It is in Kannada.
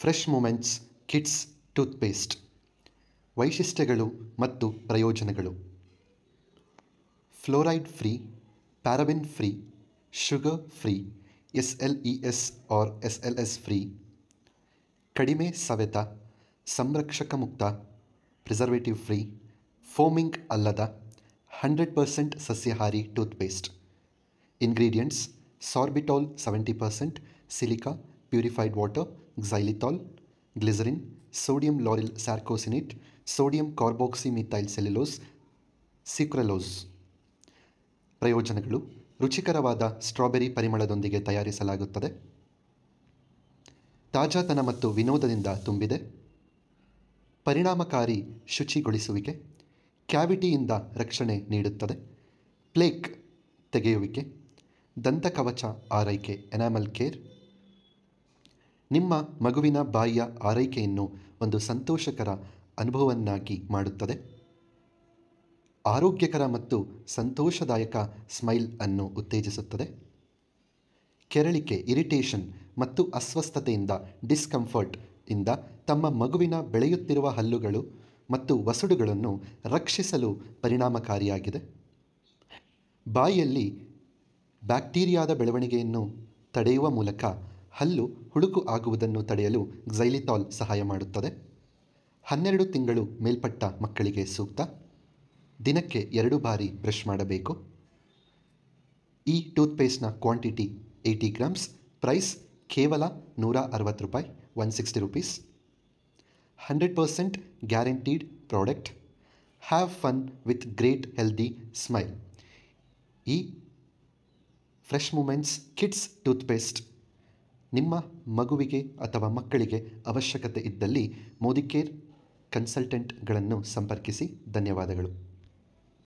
Fresh moments kids toothpaste. ವೈಶಿಷ್ಟ್ಯಗಳು ಮತ್ತು ಪ್ರಯೋಜನಗಳು. Fluoride free, paraben free, sugar free, SLES or SLS free, ಕಡಿಮೆ ಸವೆತ, ಸಂರಕ್ಷಕ ಮುಕ್ತ, ಪ್ರಿಸರ್ವೇಟಿವ್ ಫ್ರೀ, ಫೋಮಿಂಗ್ ಅಲ್ಲದ 100% ಸಸ್ಯಾಹಾರಿ toothpaste. Ingredients: sorbitol 70%, silica, purified water, xylitol, glycerin, sodium lauryl sarcosinate, sodium carboxymethyl cellulose, sucralose. ಪ್ರಯೋಜನಗಳು: ರುಚಿಕರವಾದ ಸ್ಟ್ರಾಬೆರಿ ಪರಿಮಳದೊಂದಿಗೆ ತಯಾರಿಸಲಾಗುತ್ತದೆ. ತಾಜಾತನ ಮತ್ತು ವಿನೋದದಿಂದ ತುಂಬಿದೆ. ಪರಿಣಾಮಕಾರಿ ಶುಚಿಗೊಳಿಸುವಿಕೆ, ಕ್ಯಾವಿಟಿಯಿಂದ ರಕ್ಷಣೆ ನೀಡುತ್ತದೆ. ಪ್ಲೇಕ್ ತೆಗೆಯುವಿಕೆ, ದಂತಕವಚ ಆರೈಕೆ, ಎನಾಮಲ್ ಕೇರ್. ನಿಮ್ಮ ಮಗುವಿನ ಬಾಯಿಯ ಆರೈಕೆಯನ್ನು ಒಂದು ಸಂತೋಷಕರ ಅನುಭವವನ್ನಾಗಿ ಮಾಡುತ್ತದೆ. ಆರೋಗ್ಯಕರ ಮತ್ತು ಸಂತೋಷದಾಯಕ ಸ್ಮೈಲ್ ಅನ್ನು ಉತ್ತೇಜಿಸುತ್ತದೆ. ಕೆರಳಿಕೆ, ಇರಿಟೇಷನ್ ಮತ್ತು ಅಸ್ವಸ್ಥತೆಯಿಂದ, ಡಿಸ್ಕಂಫರ್ಟ್ ಇಂದ ತಮ್ಮ ಮಗುವಿನ ಬೆಳೆಯುತ್ತಿರುವ ಹಲ್ಲುಗಳು ಮತ್ತು ವಸಡುಗಳನ್ನು ರಕ್ಷಿಸಲು ಪರಿಣಾಮಕಾರಿಯಾಗಿದೆ. ಬಾಯಿಯಲ್ಲಿ ಬ್ಯಾಕ್ಟೀರಿಯಾದ ಬೆಳವಣಿಗೆಯನ್ನು ತಡೆಯುವ ಮೂಲಕ ಹಲ್ಲು ಹುಳುಕು ಆಗುವುದನ್ನು ತಡೆಯಲು ಕ್ಸೈಲಿಥಾಲ್ ಸಹಾಯ ಮಾಡುತ್ತದೆ. 12 ತಿಂಗಳು ಮೇಲ್ಪಟ್ಟ ಮಕ್ಕಳಿಗೆ ಸೂಕ್ತ. ದಿನಕ್ಕೆ 2 ಬಾರಿ ಬ್ರಷ್ ಮಾಡಬೇಕು. ಈ ಟೂತ್ಪೇಸ್ಟ್ನ ಕ್ವಾಂಟಿಟಿ 80 ಗ್ರಾಮ್ಸ್. ಪ್ರೈಸ್ ಕೇವಲ ₹160, ₹160. 100% guaranteed product. Have fun with great healthy smile. ಈ ಫ್ರೆಶ್ ಮೂಮೆಂಟ್ಸ್ ಕಿಡ್ಸ್ ಟೂತ್ಪೇಸ್ಟ್ ನಿಮ್ಮ ಮಗುವಿಗೆ ಅಥವಾ ಮಕ್ಕಳಿಗೆ ಅವಶ್ಯಕತೆ ಇದ್ದಲ್ಲಿ ಮೋದಿಕೇರ್ ಕನ್ಸಲ್ಟೆಂಟ್ಗಳನ್ನು ಸಂಪರ್ಕಿಸಿ. ಧನ್ಯವಾದಗಳು.